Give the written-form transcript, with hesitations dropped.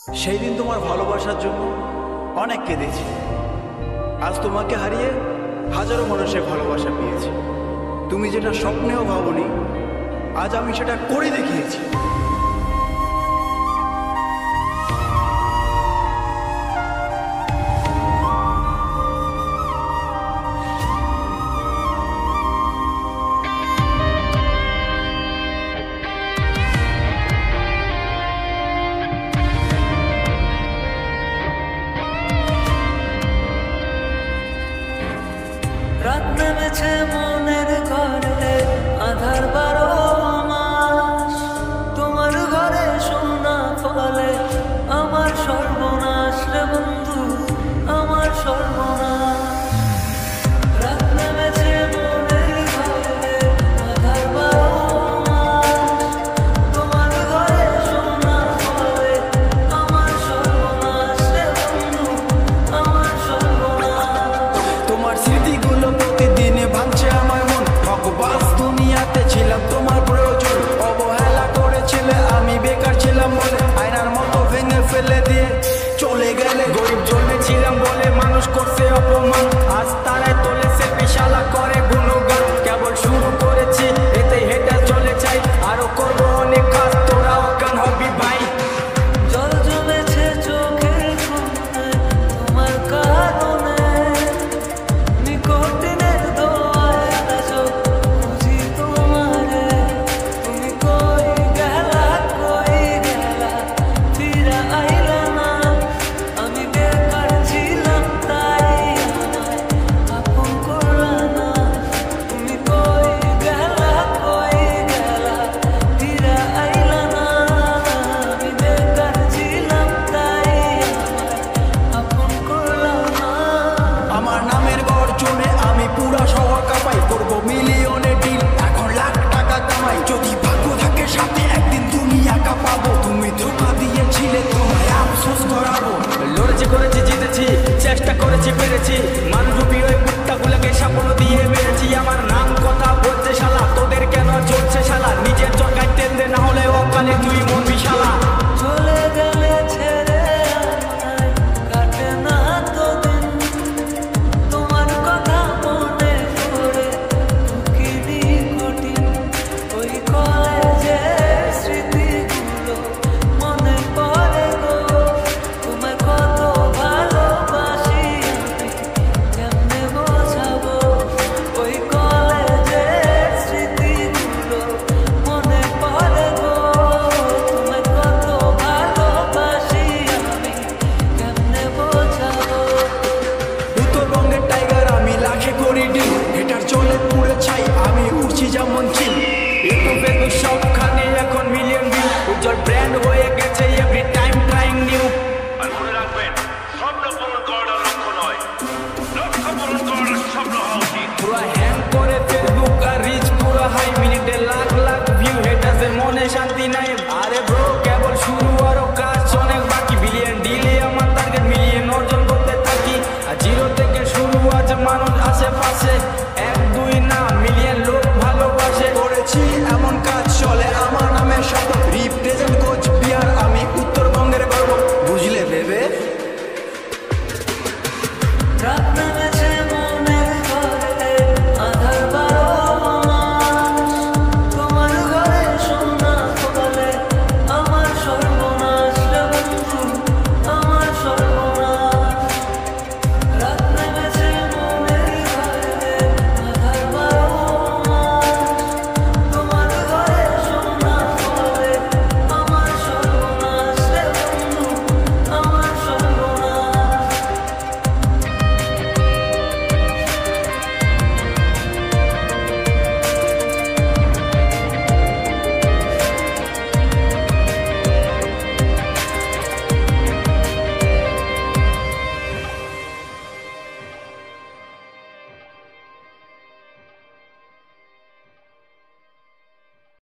সেই দিন তোমার ভালোবাসার জন্য অনেক কেঁদেছি। আজ তোমাকে হারিয়ে হাজারো মানুষের ভালোবাসা পেয়েছি। তুমি যেটা স্বপ্নেও ভাবনি, আজ আমি সেটা করে দেখিয়েছি। রাত নেমেছে মনের ঘরে, আধার 12 মাস। তোমার ঘরে সোনা ফলে আমার সর্বনাশ রে বন্ধু, আমার সর্বনাশ। রাত নেমেছে মনের ঘরে, আধার 12 মাস। তোমার ঘরে সোনা ফলে আমার সর্বনাশ রে বন্ধু, আমার সর্বনাশ। তোমার স্মৃতিগুলো প্রতিদিনে ভাঙছে আমার মন। ভগবাস দুনিয়াতে ছিলাম তোমার প্রয়োজন, অবহেলা করেছিলে আমি বেকার ছিলাম বলে আয়নার মতো ভেঙে ফেলে দিয়ে চলে গেলে। গরিব জন্মেছিলাম বলে মানুষ করছে অপমান, আজ তারাই তোলেছে বিশালা করে গুণগান। কেবল শুরু করেছি এতে হেঁটে চলে যাই, আরো করবো অনেক কাজ, তোরা অজ্ঞান হবি ভাই। জল জমেছে চোখের কোণে তোমার কারণে, নিকটিনের দোয়ায় আজও খুঁজি তোমারে। তুমি কই গেলা, ফিরা আইলা না। আমি বেকার ছিলাম তাই আমায় আপন করলা না। তুমি কই গেলা, ফিরা আইলা না। আমি বেকার ছিলাম তাই আমায় আপন করলা না। আমার নামের গর্জনে আমি পুরা শহর কাঁপাই, করবো মিলিয়নে ডিল, এখন লাখ টাকা কামাই। যদি ভাগ্য থাকে সাথে একদিন দুনিয়া কাঁপাবো। তুমি ধোঁকা দিয়েছিলে তোমায় আফসোস করাবো। লড়েছি করেছি জিতেছি, চেষ্টা করেছি পেরেছি, মানরূপী ওই কুত্তাগুলোকে সাপোর্ট দিয়ে মেরেছি। আমার নাম কথা বলছে শালা, তোদের কেন চলছে শালা? নিজের চরকায় তেল দে, না হলে অকালে তুই মরবি শালা। চলে গেলে ছেড়ে আমায় কাটে না তো দিন, তোমার কথা মনে করে ঢুকিনি কঠিন। ওই কলেজের স্মৃতিগুলো মনে পড়ে গো, তোমায় কত ভালোবাসি আমি কেমনে বোঝাবো। ওই কলেজের স্মৃতিগুলো মনে পড়ে গো, তোমায় কত ভালোবাসি আমি কেমনে বোঝাবো। উত্তরবঙ্গের টাইগার আমি, লাখে করি ডিল, এটার চলে পুড়ে ছাই, আমি উঠছি যেমন চিল। ইউটিউবে তো সবখানে এখন মিলিয়ন ভিউ, উজ্জ্বল ব্র্যান্ড হয়ে গেছে এভরি টাইম ট্রাইং নিউ। আর মনে রাখবেন, স্বপ্ন পূরণ করাটা লক্ষ্য নয়, লক্ষ্য পূরণ করাটা স্বপ্ন হওয়া উচিত। পুরো হ্যাং করে ফেসবুক আর রিচ পুরো হাই, মিনিটে লাখ লাখ ভিউ, হেটার্সের মনে শান্তি নাই। আরে ব্রো কেবল শুরু, আরো কাজ অনেক বাকি। বিলিয়ন ডিলে আমার টার্গেট, মিলিয়ন অর্জন করতে থাকি। আর জিরো থেকে শুরু, আজ মানুষ আশেপাশে